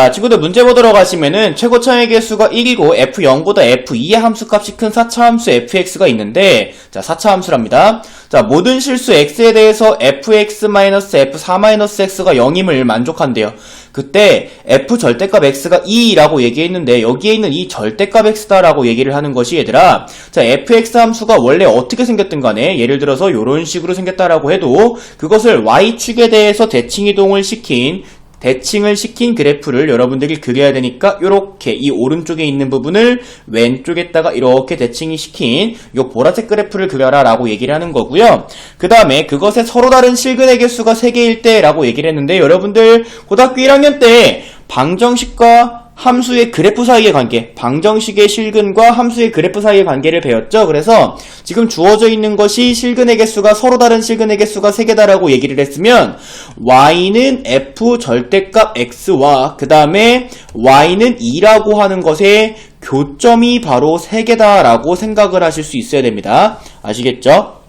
자, 친구들 문제 보도록 하시면은 최고차의 개수가 1이고 f0보다 f2의 함수값이 큰 4차 함수 fx가 있는데, 자, 4차 함수랍니다. 자, 모든 실수 x에 대해서 fx-f4-x가 0임을 만족한대요. 그때 f 절대값 x가 2라고 얘기했는데 여기에 있는 이 절대값 x다라고 얘기를 하는 것이 얘들아, 자, fx 함수가 원래 어떻게 생겼든 간에 예를 들어서 이런 식으로 생겼다라고 해도 그것을 y축에 대해서 대칭을 시킨 그래프를 여러분들이 그려야 되니까 요렇게 이 오른쪽에 있는 부분을 왼쪽에다가 이렇게 대칭이 시킨 요 보라색 그래프를 그려라 라고 얘기를 하는 거고요. 그 다음에 그것의 서로 다른 실근의 개수가 3개일 때 라고 얘기를 했는데, 여러분들 고등학교 1학년 때 방정식과 함수의 그래프 사이의 관계, 방정식의 실근과 함수의 그래프 사이의 관계를 배웠죠. 그래서 지금 주어져 있는 것이 실근의 개수가 서로 다른 실근의 개수가 3개다라고 얘기를 했으면 y는 f 절대값 x와 그 다음에 y는 2라고 하는 것의 교점이 바로 3개다라고 생각을 하실 수 있어야 됩니다. 아시겠죠?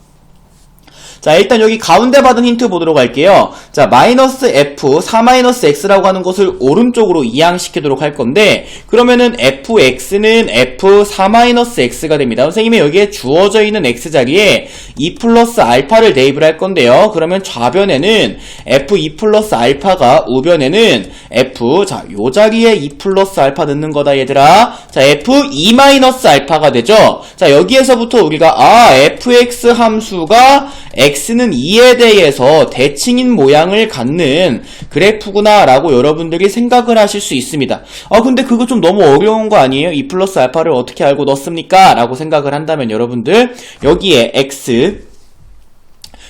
자, 일단 여기 가운데 받은 힌트 보도록 할게요. 자, 마이너스 f 4-x라고 하는 것을 오른쪽으로 이항시키도록 할 건데, 그러면은 fx는 f 4-x가 됩니다. 선생님이 여기에 주어져 있는 x 자리에 2 플러스 알파를 대입을 할 건데요. 그러면 좌변에는 f2 플러스 알파가, 우변에는 f, 자, 요 자리에 2 플러스 알파 넣는 거다 얘들아. 자, f2 마이너스 알파가 되죠. 자, 여기에서부터 우리가 fx 함수가 x는 2에 대해서 대칭인 모양을 갖는 그래프구나 라고 여러분들이 생각을 하실 수 있습니다. 근데 그거 좀 너무 어려운 거 아니에요? 2 플러스 알파를 어떻게 알고 넣습니까? 라고 생각을 한다면 여러분들 여기에 x,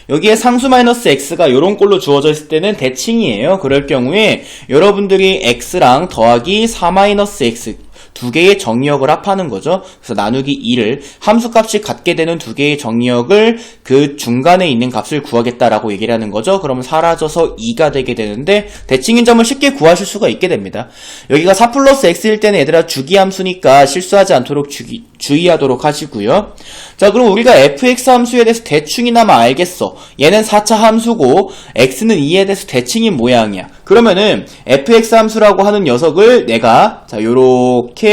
여기에 상수 마이너스 x가 요런 꼴로 주어져 있을 때는 대칭이에요. 그럴 경우에 여러분들이 x랑 더하기 4-x 두 개의 정의역을 합하는 거죠. 그래서 나누기 2를 함수값이 같게 되는 두 개의 정의역을 그 중간에 있는 값을 구하겠다라고 얘기를 하는 거죠. 그러면 사라져서 2가 되게 되는데 대칭인 점을 쉽게 구하실 수가 있게 됩니다. 여기가 4 플러스 x일 때는 얘들아 주기함수니까 실수하지 않도록 주의하도록 하시고요. 자, 그럼 우리가 fx 함수에 대해서 대충이나마 알겠어. 얘는 4차 함수고 x는 2에 대해서 대칭인 모양이야. 그러면은 fx 함수라고 하는 녀석을 내가 자 요렇게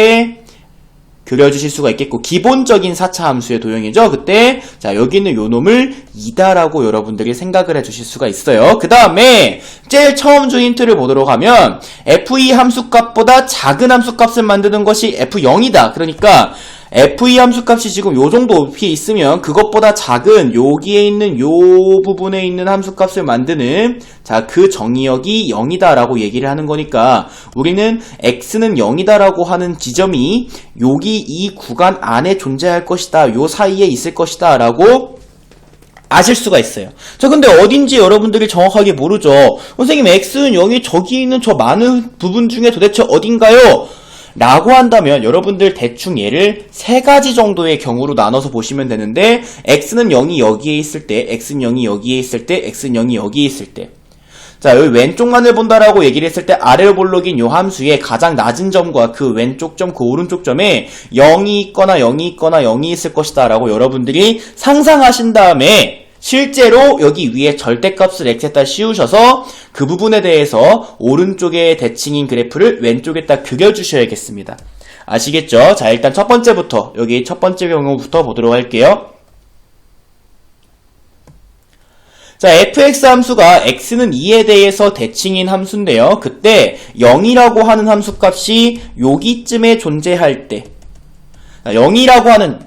그려주실 수가 있겠고, 기본적인 4차 함수의 도형이죠. 그때 자 여기 있는 요 놈을 2다라고 여러분들이 생각을 해주실 수가 있어요. 그 다음에 제일 처음 준 힌트를 보도록 하면 f2 함수값보다 작은 함수값을 만드는 것이 f0이다. 그러니까 f2 함수값이 지금 요 정도 높이에 있으면 그것보다 작은 여기에 있는 요 부분에 있는 함수값을 만드는 자 그 정의역이 0이다 라고 얘기를 하는 거니까 우리는 x는 0이다 라고 하는 지점이 여기 이 구간 안에 존재할 것이다, 요 사이에 있을 것이다 라고 아실 수가 있어요. 자, 근데 어딘지 여러분들이 정확하게 모르죠. 선생님, x는 0이 저기 있는 저 많은 부분 중에 도대체 어딘가요? 라고 한다면 여러분들 대충 얘를 3가지 정도의 경우로 나눠서 보시면 되는데, x는 0이 여기에 있을 때, x는 0이 여기에 있을 때, x는 0이 여기에 있을 때. 자, 여기 왼쪽만을 본다라고 얘기를 했을 때 아래로 볼록인 요 함수의 가장 낮은 점과 그 왼쪽 점, 그 오른쪽 점에 0이 있거나 0이 있거나 0이 있을 것이다 라고 여러분들이 상상하신 다음에 실제로 여기 위에 절대값을 x에다 씌우셔서 그 부분에 대해서 오른쪽에 대칭인 그래프를 왼쪽에다 그려주셔야겠습니다. 아시겠죠? 자, 일단 첫 번째부터, 여기 첫 번째 경우부터 보도록 할게요. 자, fx 함수가 x는 2에 대해서 대칭인 함수인데요. 그때 0이라고 하는 함수값이 여기쯤에 존재할 때, 0이라고 하는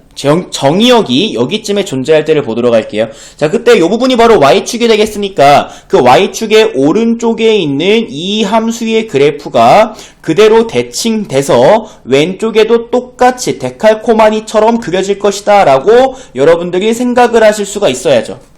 정의역이 여기쯤에 존재할 때를 보도록 할게요. 자, 그때 이 부분이 바로 y축이 되겠으니까 그 y축의 오른쪽에 있는 이 함수의 그래프가 그대로 대칭돼서 왼쪽에도 똑같이 데칼코마니처럼 그려질 것이다 라고 여러분들이 생각을 하실 수가 있어야죠.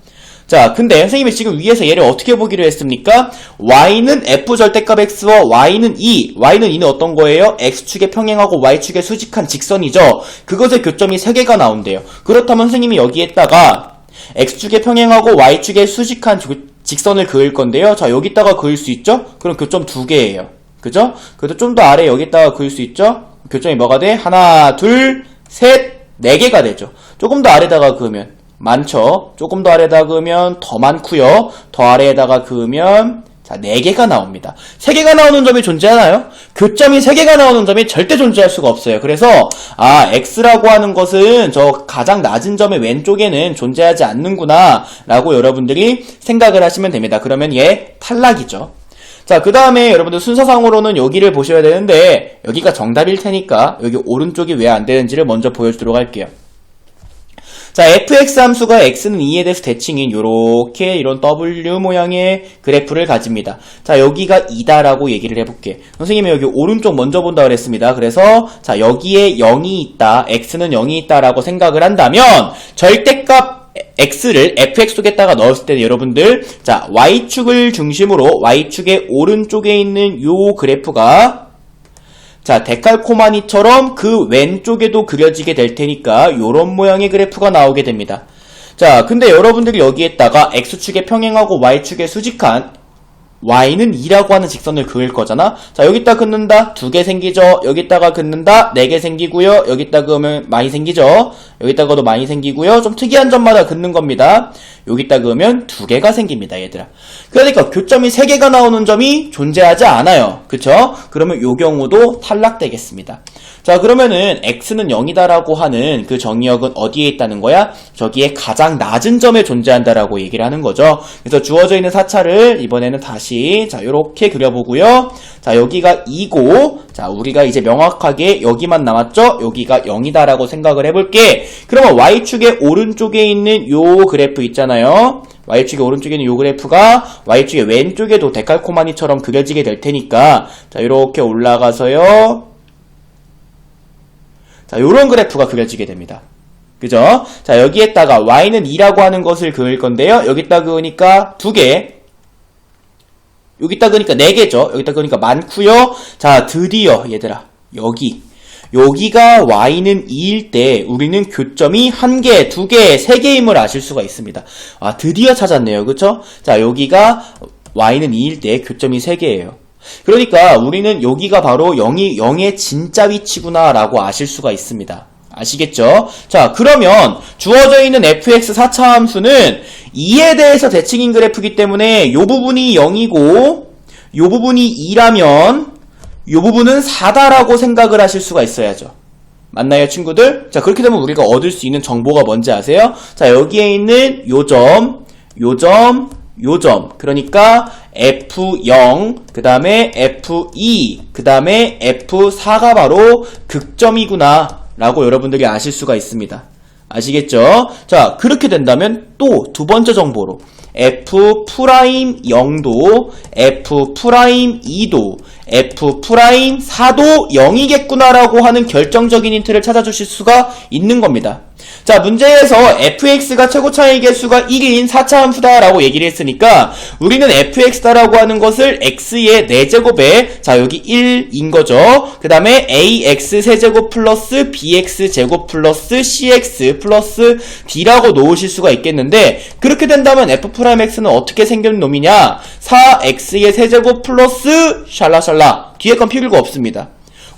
자, 근데 선생님이 지금 위에서 얘를 어떻게 보기로 했습니까? y는 f 절대값 x와 y는 2. y는 2는 어떤 거예요? x축에 평행하고 y축에 수직한 직선이죠. 그것의 교점이 3개가 나온대요. 그렇다면 선생님이 여기에다가 x축에 평행하고 y축에 수직한 직선을 그을 건데요. 자, 여기다가 그을 수 있죠? 그럼 교점 2개예요. 그죠? 그래도 좀 더 아래 여기다가 그을 수 있죠? 교점이 뭐가 돼? 하나, 둘, 셋, 4개가 되죠. 조금 더 아래다가 그으면 많죠? 조금 더 아래에다가 그으면 더 많고요. 더 아래에다가 그으면 자, 4개가 나옵니다. 3개가 나오는 점이 존재하나요? 교점이 3개가 나오는 점이 절대 존재할 수가 없어요. 그래서 x라고 하는 것은 저 가장 낮은 점의 왼쪽에는 존재하지 않는구나 라고 여러분들이 생각을 하시면 됩니다. 그러면 얘 탈락이죠. 자, 그 다음에 여러분들 순서상으로는 여기를 보셔야 되는데 여기가 정답일 테니까 여기 오른쪽이 왜 안 되는지를 먼저 보여주도록 할게요. 자, fx 함수가 x는 2에 대해서 대칭인 요렇게 이런 W 모양의 그래프를 가집니다. 자, 여기가 2다라고 얘기를 해볼게. 선생님이 여기 오른쪽 먼저 본다 그랬습니다. 그래서 자, 여기에 0이 있다, x는 0이 있다라고 생각을 한다면 절대값 x를 fx 속에다가 넣었을 때 여러분들 자, y축을 중심으로 y축의 오른쪽에 있는 요 그래프가 자, 데칼코마니처럼 그 왼쪽에도 그려지게 될 테니까 요런 모양의 그래프가 나오게 됩니다. 자, 근데 여러분들이 여기에다가 x축에 평행하고 y축에 수직한 y는 2라고 하는 직선을 그을 거잖아. 자, 여기다 긋는다 2개 생기죠. 여기다가 긋는다 4개 생기고요. 여기다 그으면 많이 생기죠. 여기다 그어도 많이 생기고요. 좀 특이한 점마다 긋는 겁니다. 여기다 그으면 2개가 생깁니다, 얘들아. 그러니까 교점이 3개가 나오는 점이 존재하지 않아요. 그쵸? 그러면 요 경우도 탈락되겠습니다. 자, 그러면은 x는 0이다라고 하는 그 정의역은 어디에 있다는 거야? 저기에 가장 낮은 점에 존재한다라고 얘기를 하는 거죠. 그래서 주어져 있는 사차를 이번에는 다시 자, 요렇게 그려보고요. 자, 여기가 2고 자, 우리가 이제 명확하게 여기만 남았죠? 여기가 0이다라고 생각을 해볼게. 그러면 y축의 오른쪽에 있는 요 그래프 있잖아요. y축의 오른쪽에 있는 요 그래프가 y축의 왼쪽에도 데칼코마니처럼 그려지게 될 테니까 자, 이렇게 올라가서요. 자, 요런 그래프가 그려지게 됩니다. 그죠? 자, 여기에다가 y는 2라고 하는 것을 그을 건데요. 여기다 그으니까 2개. 여기다 그으니까 4개죠. 여기다 그으니까 많고요. 자, 드디어 얘들아. 여기가 y는 2일 때 우리는 교점이 1개, 2개, 3개임을 아실 수가 있습니다. 아, 드디어 찾았네요. 그쵸? 자, 여기가 y는 2일 때 교점이 3개예요. 그러니까 우리는 여기가 바로 0이 0의 진짜 위치구나 라고 아실 수가 있습니다. 아시겠죠? 자, 그러면 주어져 있는 fx 4차 함수는 2에 대해서 대칭인 그래프이기 때문에 요 부분이 0이고 요 부분이 2라면 요 부분은 4다라고 생각을 하실 수가 있어야죠. 맞나요, 친구들? 자, 그렇게 되면 우리가 얻을 수 있는 정보가 뭔지 아세요? 자, 여기에 있는 요 점, 그러니까 F0, 그 다음에 F2, 그 다음에 F4가 바로 극점이구나 라고 여러분들이 아실 수가 있습니다. 아시겠죠? 자, 그렇게 된다면 또 두 번째 정보로 F'0도, F'2도, F'4도 0이겠구나라고 하는 결정적인 힌트를 찾아주실 수가 있는 겁니다. 자, 문제에서 fx가 최고 차이 개수가 1인 4차 함수다라고 얘기를 했으니까 우리는 fx다라고 하는 것을 x의 4제곱에 자, 여기 1인 거죠. 그 다음에 ax 세제곱 플러스 bx 제곱 플러스 cx 플러스 d라고 놓으실 수가 있겠는데 그렇게 된다면 f'x는 어떻게 생긴 놈이냐? 4x의 세제곱 플러스 샬라샬라 뒤에 건 필요가 없습니다.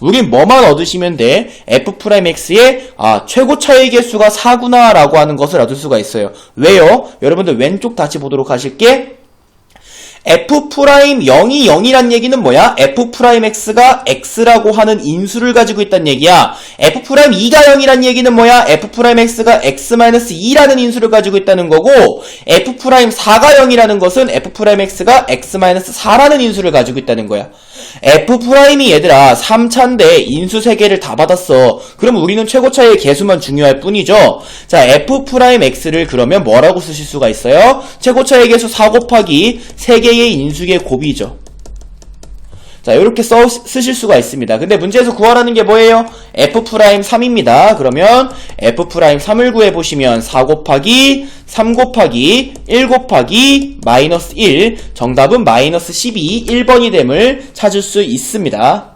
우린 뭐만 얻으시면 돼? f'x의 최고 차이 개수가 4구나 라고 하는 것을 얻을 수가 있어요. 왜요? 여러분들 왼쪽 다시 보도록 하실게. f'0이 0이란 얘기는 뭐야? f'x가 x라고 하는 인수를 가지고 있다는 얘기야. f'2가 0이란 얘기는 뭐야? f'x가 x-2라는 인수를 가지고 있다는 거고 f'4가 0이라는 것은 f'x가 x-4라는 인수를 가지고 있다는 거야. f'이 얘들아 3차인데 인수 3개를 다 받았어. 그럼 우리는 최고 차이의 개수만 중요할 뿐이죠. 자, f'x를 그러면 뭐라고 쓰실 수가 있어요? 최고 차이의 개수 4 곱하기 3개의 인수의 곱이죠. 자, 이렇게 쓰실 수가 있습니다. 근데 문제에서 구하라는 게 뭐예요? f'3입니다. 그러면 f'3을 구해보시면 4 곱하기 3 곱하기 1 곱하기 마이너스 1 정답은 마이너스 12 1번이 됨을 찾을 수 있습니다.